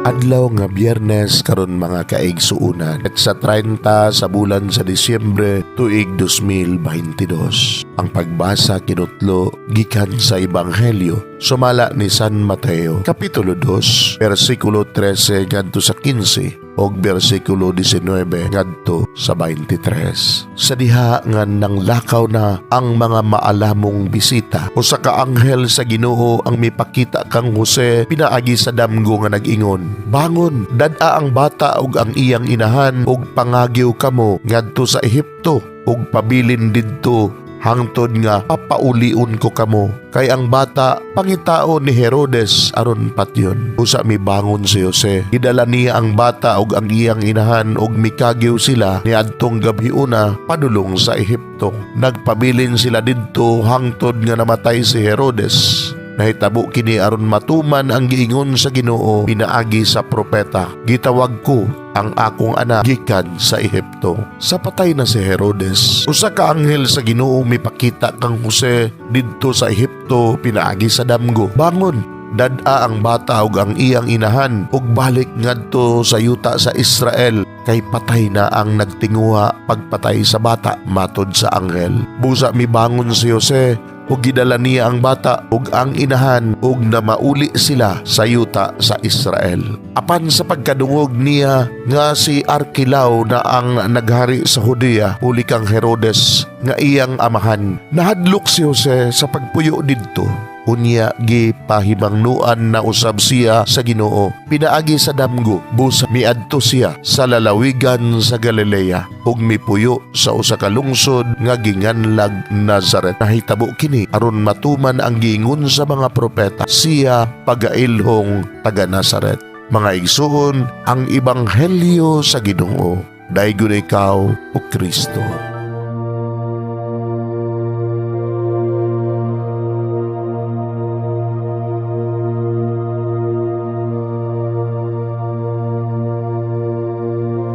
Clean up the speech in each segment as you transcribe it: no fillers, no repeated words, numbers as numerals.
Adlaw nga Biyernes karon mga kaigsuunan at sa 30 sa bulan sa Disyembre tuig 2022. Ang pagbasa kinutlo gikan sa Ebanghelyo sumala ni San Mateo kapitulo 2 bersikulo 13 ngadto sa 15 og bersikulo 19 ngadto sa 23. Sa diha nga nang lakaw na ang mga maalamong bisita, usa ka anghel sa Ginoo ang mipakita kang Jose pinaagi sa damgo nga nag-ingon, "Bangon, dad-a ang bata ug ang iyang inahan ug pangagyo kamo ngadto sa Ehipto ug pabilin didto hangtod nga papaulion ko kamo, kay ang bata pangitao ni Herodes aron patyon." Usa mibangon si Jose, gidala niya ang bata ug ang iyang inahan ug mikagyo sila niadtong gabhiuna padulong sa Ehipto. Nagpabilin sila didto hangtod nga namatay si Herodes. Nahitabo kini aron matuman ang giingon sa Ginoo pinaagi sa propeta, "Gitawag ko ang akong anak gikan sa Ehipto." Sa patay na si Herodes, usa ka anghel sa Ginoo mipakita kang Jose didto sa Ehipto pinaagi sa damgo, "Bangon, dad-a ang bata ug ang iyang inahan ug balik ngadto sa yuta sa Israel, kay patay na ang nagtinguha pagpatay sa bata," matod sa anghel. Busa mibangon si Jose ug gidala niya ang bata ug ang inahan ug namauli sila sa yuta sa Israel. Apan sa pagkadungog niya nga si Arkelao na ang naghari sa Judea uli kang Herodes nga iyang amahan, nahadlok si Jose sa pagpuyo didto. Unya gipahibangnuan na usab siya sa Ginoo pinaagi sa damgo, busa miadto siya sa lalawigan sa Galilea ug mipuyo sa usa ka lungsod nga ginganlag Nazaret. Nahitabo kini aron matuman ang giingon sa mga propeta, siya pagailhong taga Nazaret. Mga igsuon, ang Ebanghelyo sa Ginoo. Daygon ikaw o Kristo.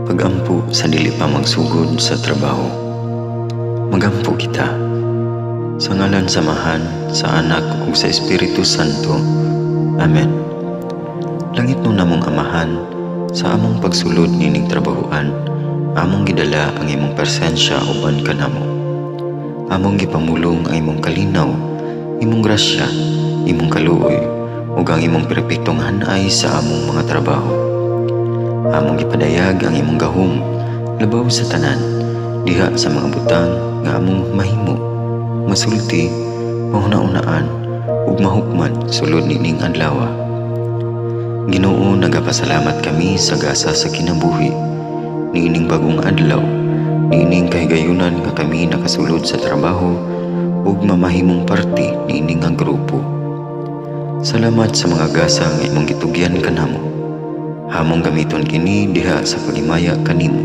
Pagampo sa dili pa magsugod sa trabaho. Magampo kita. Sa ngalan samahan, sa Anak ug sa Espiritu Santo. Amen. Langit no namong Amahan, sa among pagsulod nining trabahoan, among gidala ang imong presensya uban kanamo. Among gipamulong ang imong kalinaw, imong grasya, imong kaluoy, ug ang imong perpektong hanay sa among mga trabaho. Among gipadayag ang imong gahom labaw sa tanan diha sa mga butang nga among mahimo, masulti, mahuna-unaan ug mahukman sulod nining adlaw. Ginoo, nagapasalamat kami sa gasa sa kinabuhi niining bagong adlaw, niining kahigayunan nga kami nakasulod sa trabaho ug mamahimong parte niining nga grupo. Salamat sa mga gasa nga imong gitugyan kanamo. Hamong gamiton kini diha sa pagimaya kanimo.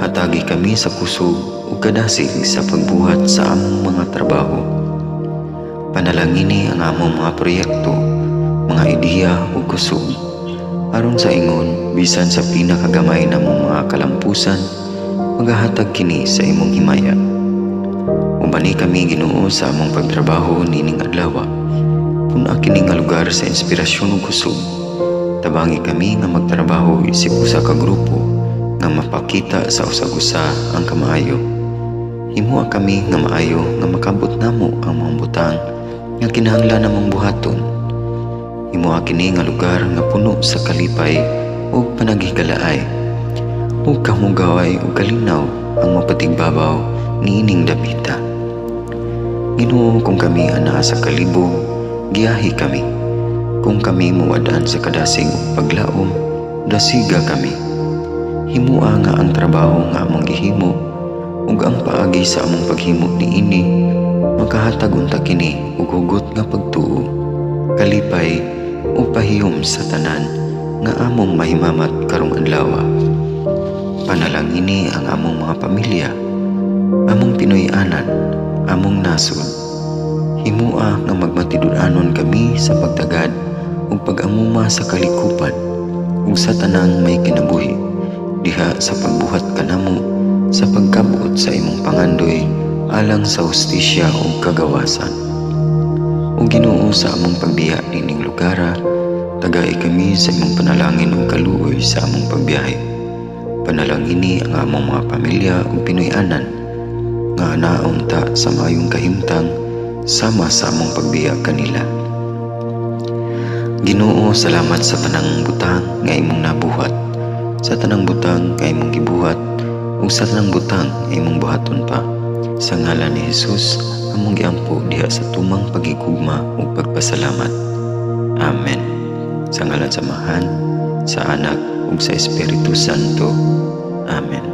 Hatagi kami sa kusog ug kadasig sa pagbuhat sa among mga trabaho. Panalangini ang among mga proyekto, mga ideya ug kusog, aron sa ingon bisan sa pinakagamay namong mga kalampusan, magahatag kini sa imong himaya. Ubani kami Ginoo sa among pagtrabaho nining adlaw. Puna kini nga lugar sa inspirasyon ug kusog. Tabangi kami nga magtrabaho isip usa ka grupo nga mapakita sa usag-usa ang kamaayo. Himua kami nga maayo nga makabot namo ang mga butang nga kinahanglan namong buhaton. Himua kini nga lugar nga puno sa kalipay ug panagihigalaay. Ug kamugaway ug kalinaw ang mapatigbabaw niining dapita. Ginoo, kung kami anaa sa kalibog, giyahi kami. Kung kami muwadaan sa kadasig ug paglaom, dasiga kami. Himua nga ang trabaho nga among gihimo ug ang paagi sa among paghimo niini makahatag unta kini ug hugot nga pagtuo, kalipay ug pahiyom sa tanan nga among mahimamat karong adlaw. Panalangini ang among mga pamilya, among Pinoy-anan, among nasod. Himua nga magmatidud-anon kami sa pagtagad ug pag-amuma sa kalikupan ug sa tanang may kinabuhi diha sa pagbuhat kanamo sa pagkabot sa imong pangandoy alang sa hustisya ug kagawasan. Ug Ginoo, sa among pagbiya nining lugara, Tagai kami sa imong panalangin ug kaluoy sa among pagbiyahe. Panalangini ang among mga pamilya ug Pinoy-anan nga anaon ta sa maayong kahimtang sama sa among pagbiya kanila. Ginoo, salamat sa tanang butang nga imong nabuhat, sa tanang butang nga imong gibuhat ug sa tanang butang nga imong buhaton pa. Sa ngalan ni Jesus, among giampo diha sa tumang pagigugma ug pagpasalamat. Amen. Sa ngalan sa Amahan, sa Anak ug sa Espiritu Santo. Amen.